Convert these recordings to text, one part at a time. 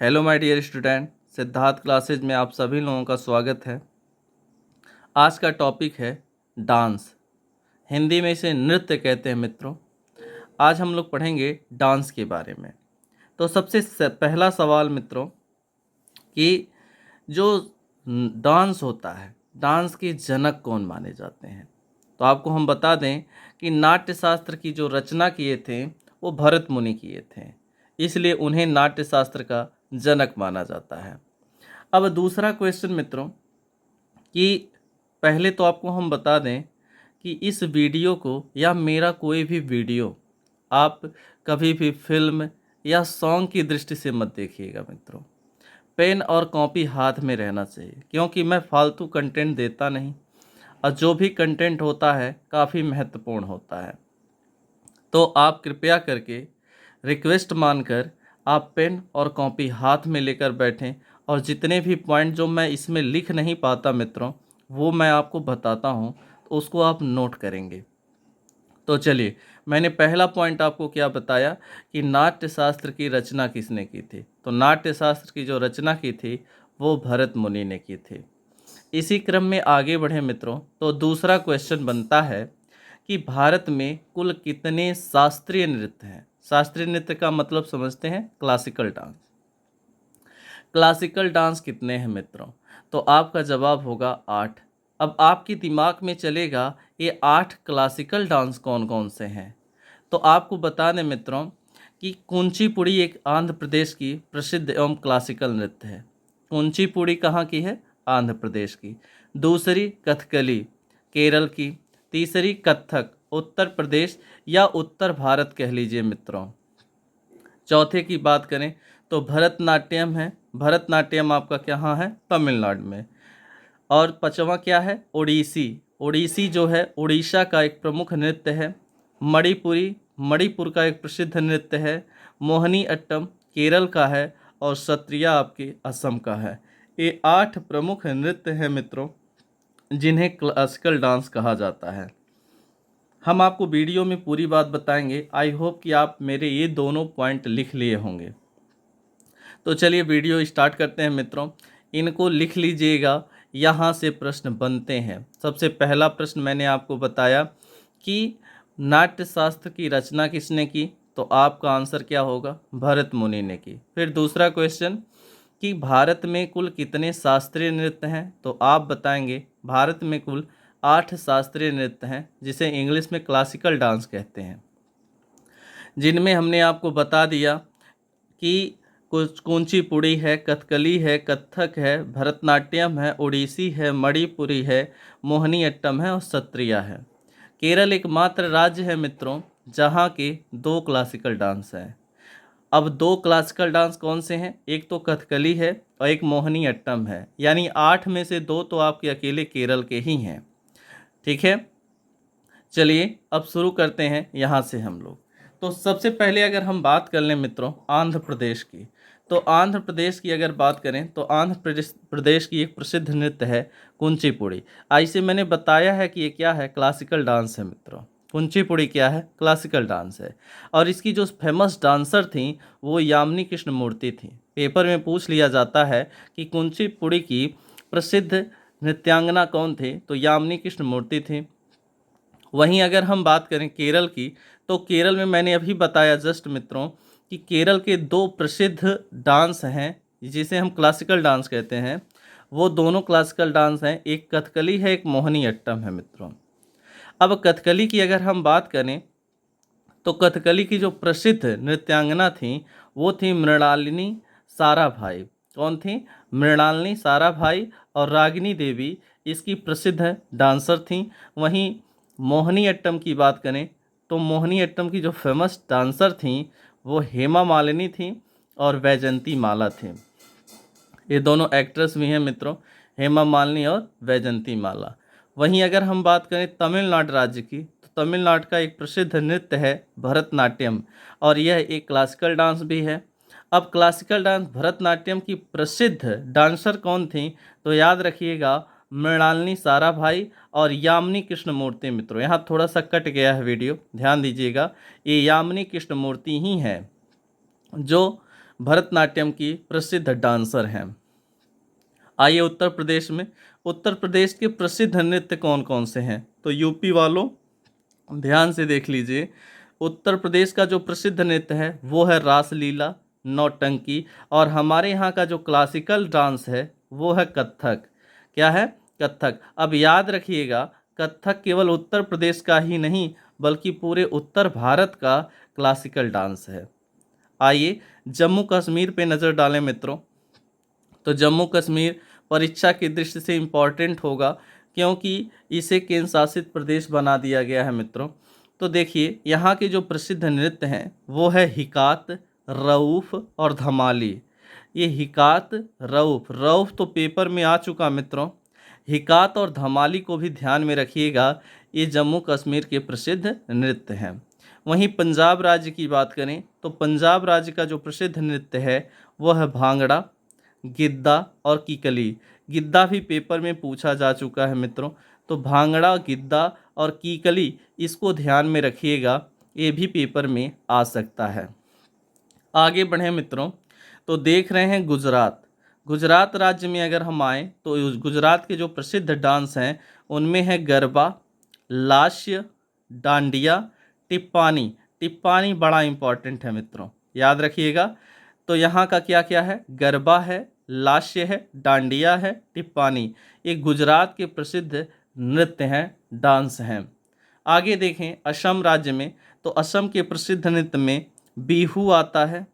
Hello my dear student, Siddharth classes में आप सभी लोगों का स्वागत है। आज का टॉपिक है डांस। हिंदी में इसे नृत्य कहते हैं मित्रों। आज हम लोग पढ़ेंगे डांस के बारे में। तो सबसे पहला सवाल मित्रों कि जो डांस होता है, डांस के जनक कौन माने जाते हैं। तो आपको हम बता दें कि नाट्य शास्त्र की जो रचना किए थे वो भरत मुनि किए थे, इसलिए उन्हें नाट्य शास्त्र का जनक माना जाता है। अब दूसरा क्वेश्चन मित्रों कि पहले तो आपको हम बता दें कि इस वीडियो को या मेरा कोई भी वीडियो आप कभी भी फिल्म या सॉन्ग की दृष्टि से मत देखिएगा मित्रों। पेन और कॉपी हाथ में रहना चाहिए, क्योंकि मैं फालतू कंटेंट देता नहीं और जो भी कंटेंट होता है काफ़ी महत्वपूर्ण होता है। तो आप कृपया करके रिक्वेस्ट मानकर आप पेन और कॉपी हाथ में लेकर बैठें और जितने भी पॉइंट जो मैं इसमें लिख नहीं पाता मित्रों, वो मैं आपको बताता हूँ, तो उसको आप नोट करेंगे। तो चलिए, मैंने पहला पॉइंट आपको क्या बताया कि नाट्य शास्त्र की रचना किसने की थी। तो नाट्य शास्त्र की जो रचना की थी वो भरत मुनि ने की थी। इसी क्रम में आगे बढ़े मित्रों, तो दूसरा क्वेश्चन बनता है कि भारत में कुल कितने शास्त्रीय नृत्य हैं। शास्त्रीय नृत्य का मतलब समझते हैं क्लासिकल डांस। क्लासिकल डांस कितने हैं मित्रों? तो आपका जवाब होगा 8। अब आपके दिमाग में चलेगा ये 8 क्लासिकल डांस कौन कौन से हैं। तो आपको बता दें मित्रों कि कुंचिपुड़ी एक आंध्र प्रदेश की प्रसिद्ध एवं क्लासिकल नृत्य है। कुंचिपुड़ी कहाँ की है? आंध्र प्रदेश की। दूसरी कथकली केरल की। तीसरी कथक उत्तर प्रदेश या उत्तर भारत कह लीजिए मित्रों। चौथे की बात करें तो भरतनाट्यम है। भरतनाट्यम आपका कहाँ है? तमिलनाडु में। और पांचवा क्या है? ओडिसी। ओडिसी जो है उड़ीसा का एक प्रमुख नृत्य है। मणिपुरी मणिपुर का एक प्रसिद्ध नृत्य है। मोहिनी अट्टम केरल का है। और सत्रिया आपके असम का है। ये 8 प्रमुख नृत्य हैं मित्रों, जिन्हें क्लासिकल डांस कहा जाता है। हम आपको वीडियो में पूरी बात बताएंगे। आई होप कि आप मेरे ये दोनों पॉइंट लिख लिए होंगे। तो चलिए वीडियो स्टार्ट करते हैं मित्रों। इनको लिख लीजिएगा, यहाँ से प्रश्न बनते हैं। सबसे पहला प्रश्न मैंने आपको बताया कि नाट्य शास्त्र की रचना किसने की। तो आपका आंसर क्या होगा? भरत मुनि ने की। फिर दूसरा क्वेश्चन कि भारत में कुल कितने शास्त्रीय नृत्य हैं। तो आप बताएंगे भारत में कुल 8 शास्त्रीय नृत्य हैं, जिसे इंग्लिश में क्लासिकल डांस कहते हैं, जिनमें हमने आपको बता दिया कि कुछ कुचिपुड़ी है, कथकली है, कथक है, भरतनाट्यम है, ओडिसी है, मणिपुरी है, मोहिनी अट्टम है और सत्रिया है। केरल एकमात्र राज्य है मित्रों जहाँ के 2 क्लासिकल डांस हैं। अब 2 क्लासिकल डांस कौन से हैं? एक तो कथकली है और एक मोहिनी अट्टम है। यानी 8 में से 2 तो आपके अकेले केरल के ही हैं। ठीक है, चलिए अब शुरू करते हैं यहाँ से हम लोग। तो सबसे पहले अगर हम बात कर लें मित्रों आंध्र प्रदेश की, तो आंध्र प्रदेश की अगर बात करें तो आंध्र प्रदेश की एक प्रसिद्ध नृत्य है कुंचिपुड़ी। ऐसे मैंने बताया है कि ये क्या है? क्लासिकल डांस है मित्रों। कुंचिपुड़ी क्या है? क्लासिकल डांस है। और इसकी जो फेमस डांसर थी वो यामिनी कृष्णमूर्ति थी। पेपर में पूछ लिया जाता है कि कुंचिपुड़ी की प्रसिद्ध नृत्यांगना कौन थे? तो यामिनी कृष्णमूर्ति थी। वहीं अगर हम बात करें केरल की, तो केरल में मैंने अभी बताया जस्ट मित्रों कि केरल के 2 प्रसिद्ध डांस हैं जिसे हम क्लासिकल डांस कहते हैं। वो दोनों क्लासिकल डांस हैं, एक कथकली है, एक मोहिनी अट्टम है मित्रों। अब कथकली की अगर हम बात करें तो कथकली की जो प्रसिद्ध नृत्यांगना थी वो थी मृणालिनी साराभाई। कौन थी? मृणालिनी साराभाई और रागिनी देवी इसकी प्रसिद्ध डांसर थी। वहीं मोहिनी अट्टम की बात करें तो मोहिनी अट्टम की जो फेमस डांसर थी वो हेमा मालिनी थी और वैजंती माला थी। ये दोनों एक्ट्रेस भी हैं मित्रों, हेमा मालिनी और वैजंती माला। वहीं अगर हम बात करें तमिलनाडु राज्य की, तो तमिलनाडु का एक प्रसिद्ध नृत्य है भरतनाट्यम, और यह एक क्लासिकल डांस भी है। अब क्लासिकल डांस भरतनाट्यम की प्रसिद्ध डांसर कौन थी? तो याद रखिएगा मृणालिनी साराभाई और यामिनी कृष्णमूर्ति मित्रों। यहाँ थोड़ा सा कट गया है वीडियो, ध्यान दीजिएगा। ये यामिनी कृष्णमूर्ति ही हैं जो भरतनाट्यम की प्रसिद्ध डांसर हैं। आइए उत्तर प्रदेश में, उत्तर प्रदेश के प्रसिद्ध नृत्य कौन कौन से हैं? तो यूपी वालों ध्यान से देख लीजिए, उत्तर प्रदेश का जो प्रसिद्ध नृत्य है वो है रासलीला, नौटंकी, और हमारे यहाँ का जो क्लासिकल डांस है वो है कथक। क्या है? कथक। अब याद रखिएगा, कथक केवल उत्तर प्रदेश का ही नहीं बल्कि पूरे उत्तर भारत का क्लासिकल डांस है। आइए जम्मू कश्मीर पे नज़र डालें मित्रों। तो जम्मू कश्मीर परीक्षा की दृष्टि से इम्पॉर्टेंट होगा क्योंकि इसे केंद्र शासित प्रदेश बना दिया गया है मित्रों। तो देखिए यहाँ के जो प्रसिद्ध नृत्य हैं वो है हिकात, रऊफ और धमाली। ये हिकात, रऊफ, रऊफ तो पेपर में आ चुका मित्रों, हिकात और धमाली को भी ध्यान में रखिएगा, ये जम्मू कश्मीर के प्रसिद्ध नृत्य हैं। वहीं पंजाब राज्य की बात करें तो पंजाब राज्य का जो प्रसिद्ध नृत्य है वह है भांगड़ा, गिद्दा और कीकली। गिद्दा भी पेपर में पूछा जा चुका है मित्रों, तो भांगड़ा, गिद्दा और कीकली इसको ध्यान में रखिएगा, ये भी पेपर में आ सकता है। आगे बढ़ें मित्रों, तो देख रहे हैं गुजरात। गुजरात राज्य में अगर हम आएँ तो गुजरात के जो प्रसिद्ध डांस हैं उनमें है गरबा, लास्य, डांडिया, टिप्पानी। टिप्पानी बड़ा इंपॉर्टेंट है मित्रों, याद रखिएगा। तो यहाँ का क्या क्या है? गरबा है, लास्य है, डांडिया है, टिप्पानी। ये गुजरात के प्रसिद्ध नृत्य हैं, डांस हैं। आगे देखें असम राज्य में, तो असम के प्रसिद्ध नृत्य में बिहू आता है,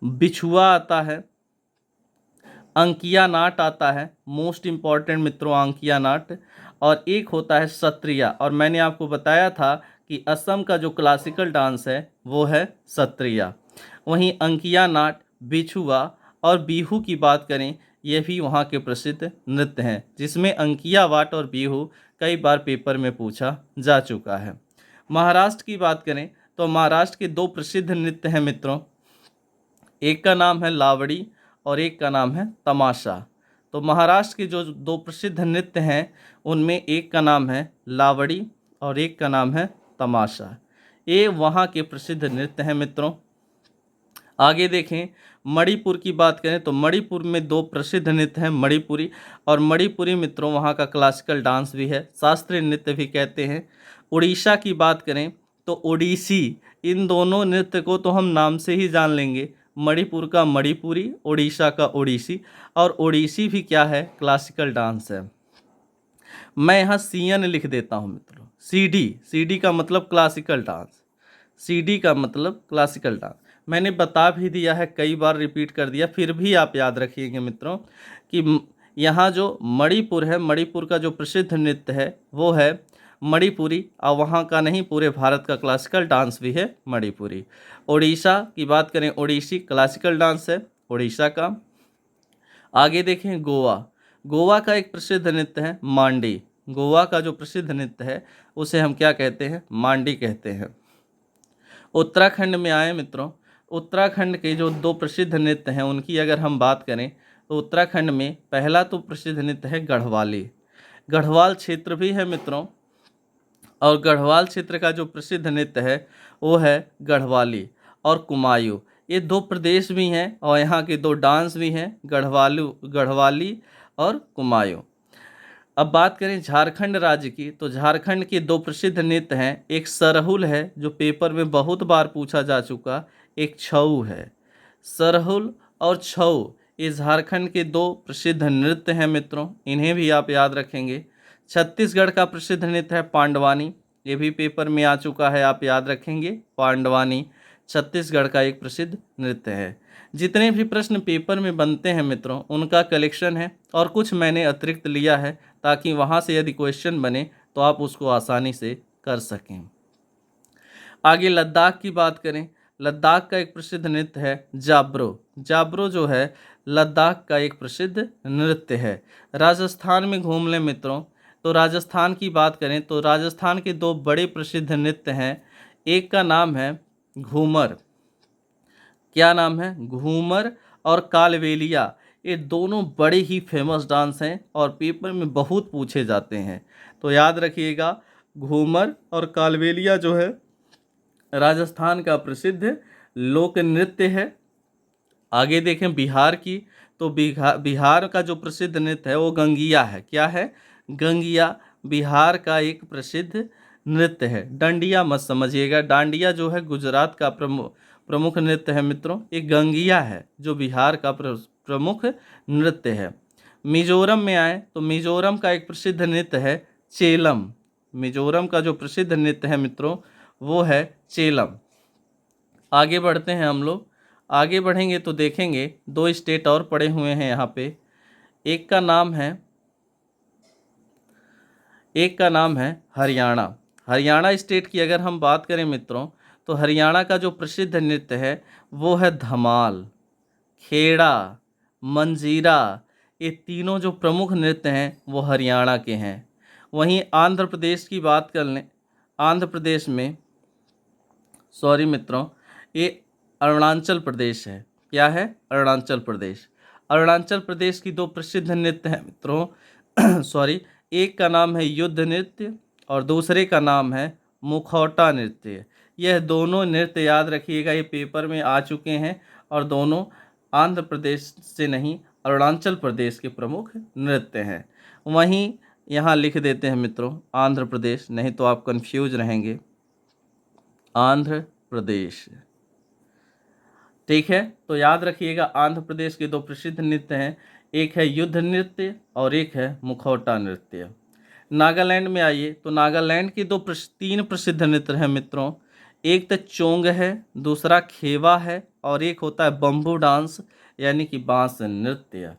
बिछुआ आता है, अंकिया नाट आता है, मोस्ट इम्पॉर्टेंट मित्रों अंकिया नाट, और एक होता है सत्रिया। और मैंने आपको बताया था कि असम का जो क्लासिकल डांस है वो है सत्रिया। वहीं अंकिया नाट, बिछुआ और बिहू की बात करें, ये भी वहाँ के प्रसिद्ध नृत्य हैं, जिसमें अंकिया वाट और बिहू कई बार पेपर में पूछा जा चुका है। महाराष्ट्र की बात करें तो महाराष्ट्र के दो प्रसिद्ध नृत्य हैं मित्रों, एक का नाम है लावड़ी और एक का नाम है तमाशा। तो महाराष्ट्र के जो दो प्रसिद्ध नृत्य हैं उनमें एक का नाम है लावड़ी और एक का नाम है तमाशा। ये वहाँ के प्रसिद्ध नृत्य हैं मित्रों। आगे देखें मणिपुर की बात करें तो मणिपुर में दो प्रसिद्ध नृत्य हैं, मणिपुरी और मणिपुरी मित्रों वहाँ का क्लासिकल डांस भी है, शास्त्रीय नृत्य भी कहते हैं। उड़ीसा की बात करें तो ओडिसी, इन दोनों नृत्य को तो हम नाम से ही जान लेंगे, मणिपुर का मणिपुरी, उड़ीसा का ओडिसी, और ओडिसी भी क्या है? क्लासिकल डांस है। मैं यहाँ सीएन लिख देता हूँ मित्रों, सीडी, सीडी का मतलब क्लासिकल डांस, सीडी का मतलब क्लासिकल डांस। मैंने बता भी दिया है, कई बार रिपीट कर दिया, फिर भी आप याद रखिएगा मित्रों कि यहाँ जो मणिपुर है, मणिपुर का जो प्रसिद्ध नृत्य है वो है मणिपुरी, और वहाँ का नहीं पूरे भारत का क्लासिकल डांस भी है मणिपुरी। उड़ीसा की बात करें, ओडिसी क्लासिकल डांस है उड़ीसा का। आगे देखें गोवा, गोवा का एक प्रसिद्ध नृत्य है मांडी। गोवा का जो प्रसिद्ध नृत्य है उसे हम क्या कहते हैं? मांडी कहते हैं। उत्तराखंड में आए मित्रों, उत्तराखंड के जो दो प्रसिद्ध नृत्य हैं उनकी अगर हम बात करें तो उत्तराखंड में पहला तो प्रसिद्ध नृत्य है गढ़वाली, गढ़वाल क्षेत्र भी है मित्रों, और गढ़वाल क्षेत्र का जो प्रसिद्ध नृत्य है वो है गढ़वाली और कुमायूं। ये दो प्रदेश भी हैं और यहाँ के दो डांस भी हैं, गढ़वाली और कुमायूं। अब बात करें झारखंड राज्य की, तो झारखंड के दो प्रसिद्ध नृत्य हैं, एक सरहुल है जो पेपर में बहुत बार पूछा जा चुका, एक छऊ है। सरहुल और छऊ ये झारखंड के दो प्रसिद्ध नृत्य हैं मित्रों, इन्हें भी आप याद रखेंगे। छत्तीसगढ़ का प्रसिद्ध नृत्य है पांडवानी, ये भी पेपर में आ चुका है, आप याद रखेंगे, पांडवानी छत्तीसगढ़ का एक प्रसिद्ध नृत्य है। जितने भी प्रश्न पेपर में बनते हैं मित्रों उनका कलेक्शन है, और कुछ मैंने अतिरिक्त लिया है ताकि वहाँ से यदि क्वेश्चन बने तो आप उसको आसानी से कर सकें। आगे लद्दाख की बात करें, लद्दाख का एक प्रसिद्ध नृत्य है जाब्रो। जाब्रो जो है लद्दाख का एक प्रसिद्ध नृत्य है। राजस्थान में घूम लें मित्रों, तो राजस्थान की बात करें तो राजस्थान के दो बड़े प्रसिद्ध नृत्य हैं, एक का नाम है घूमर। क्या नाम है? घूमर और कालबेलिया। ये दोनों बड़े ही फेमस डांस हैं और पेपर में बहुत पूछे जाते हैं, तो याद रखिएगा घूमर और कालबेलिया जो है राजस्थान का प्रसिद्ध लोक नृत्य है। आगे देखें बिहार की, तो बिहार का जो प्रसिद्ध नृत्य है वो गंगिया है। क्या है? गंगिया बिहार का एक प्रसिद्ध नृत्य है। डांडिया मत समझिएगा, डांडिया जो है गुजरात का प्रमुख नृत्य है मित्रों। एक गंगिया है जो बिहार का प्रमुख नृत्य है। मिजोरम में आए तो मिजोरम का एक प्रसिद्ध नृत्य है चेलम। मिजोरम का जो प्रसिद्ध नृत्य है मित्रों वो है चेलम। आगे बढ़ते हैं हम लोग। आगे बढ़ेंगे तो देखेंगे दो स्टेट और पड़े हुए हैं यहाँ पे। एक का नाम है हरियाणा। हरियाणा स्टेट की अगर हम बात करें मित्रों तो हरियाणा का जो प्रसिद्ध नृत्य है वो है धमाल, खेड़ा, मंजीरा। ये तीनों जो प्रमुख नृत्य हैं वो हरियाणा के हैं। वहीं आंध्र प्रदेश की बात कर लें, आंध्र प्रदेश में, सॉरी मित्रों, ये अरुणाचल प्रदेश है। क्या है? अरुणाचल प्रदेश। अरुणाचल प्रदेश की दो प्रसिद्ध नृत्य हैं मित्रों सॉरी, एक का नाम है युद्ध नृत्य और दूसरे का नाम है मुखौटा नृत्य। यह दोनों नृत्य याद रखिएगा, ये पेपर में आ चुके हैं और दोनों आंध्र प्रदेश से नहीं, अरुणाचल प्रदेश के प्रमुख नृत्य हैं। वहीं यहाँ लिख देते हैं मित्रों आंध्र प्रदेश, नहीं तो आप कंफ्यूज रहेंगे। आंध्र प्रदेश, ठीक है। तो याद रखिएगा आंध्र प्रदेश के दो प्रसिद्ध नृत्य हैं, एक है युद्ध नृत्य और एक है मुखौटा नृत्य। नागालैंड में आइए तो नागालैंड के तीन प्रसिद्ध नृत्य हैं मित्रों। एक तो चोंग है, दूसरा खेवा है और एक होता है बम्बू डांस यानी कि बांस नृत्य।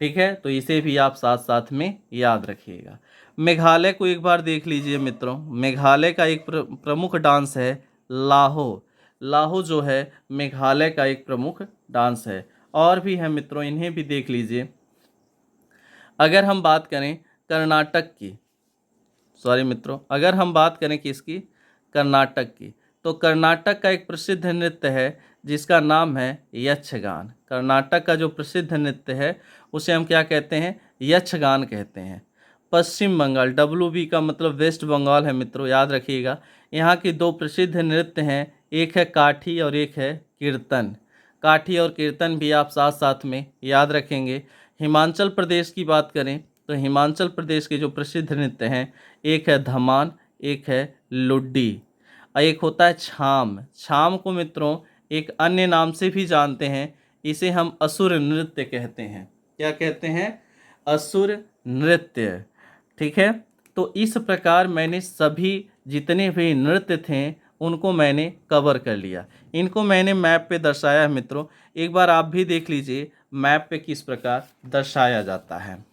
ठीक है, तो इसे भी आप साथ साथ में याद रखिएगा। मेघालय को एक बार देख लीजिए मित्रों। मेघालय का एक प्रमुख डांस है लाहो। लाहो जो है मेघालय का एक प्रमुख डांस है। और भी है मित्रों, इन्हें भी देख लीजिए। अगर हम बात करें कर्नाटक की, सॉरी मित्रों, अगर हम बात करें किसकी, कर्नाटक की, तो कर्नाटक का एक प्रसिद्ध नृत्य है जिसका नाम है यक्षगान। कर्नाटक का जो प्रसिद्ध नृत्य है उसे हम क्या कहते हैं? यक्षगान कहते हैं। पश्चिम बंगाल, WB का मतलब वेस्ट बंगाल है मित्रों, याद रखिएगा। यहाँ के दो प्रसिद्ध नृत्य हैं, एक है काठी और एक है कीर्तन। काठी और कीर्तन भी आप साथ साथ में याद रखेंगे। हिमाचल प्रदेश की बात करें तो हिमाचल प्रदेश के जो प्रसिद्ध नृत्य हैं, एक है धमान, एक है लुड्डी और एक होता है छाम। छाम को मित्रों एक अन्य नाम से भी जानते हैं, इसे हम असुर नृत्य कहते हैं। क्या कहते हैं? असुर नृत्य। ठीक है, तो इस प्रकार मैंने सभी जितने भी नृत्य थे उनको मैंने कवर कर लिया। इनको मैंने मैप पे दर्शाया है मित्रों, एक बार आप भी देख लीजिए मैप पे किस प्रकार दर्शाया जाता है।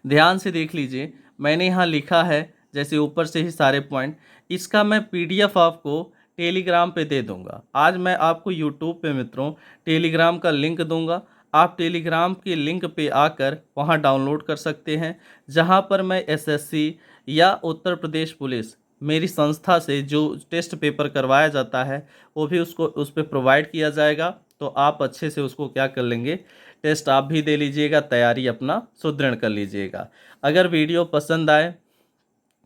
ध्यान से देख लीजिए, मैंने यहाँ लिखा है जैसे ऊपर से ही सारे पॉइंट। इसका मैं PDF आपको टेलीग्राम पे दे दूंगा। आज मैं आपको यूट्यूब पे मित्रों टेलीग्राम का लिंक दूंगा, आप टेलीग्राम के लिंक पे आकर वहाँ डाउनलोड कर सकते हैं, जहाँ पर मैं SSC या उत्तर प्रदेश पुलिस मेरी संस्था से जो टेस्ट पेपर करवाया जाता है वो भी उस पर प्रोवाइड किया जाएगा। तो आप अच्छे से उसको क्या कर लेंगे, टेस्ट आप भी दे लीजिएगा, तैयारी अपना सुदृढ़ कर लीजिएगा। अगर वीडियो पसंद आए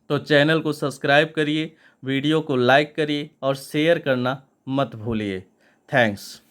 तो चैनल को सब्सक्राइब करिए, वीडियो को लाइक करिए और शेयर करना मत भूलिए। थैंक्स।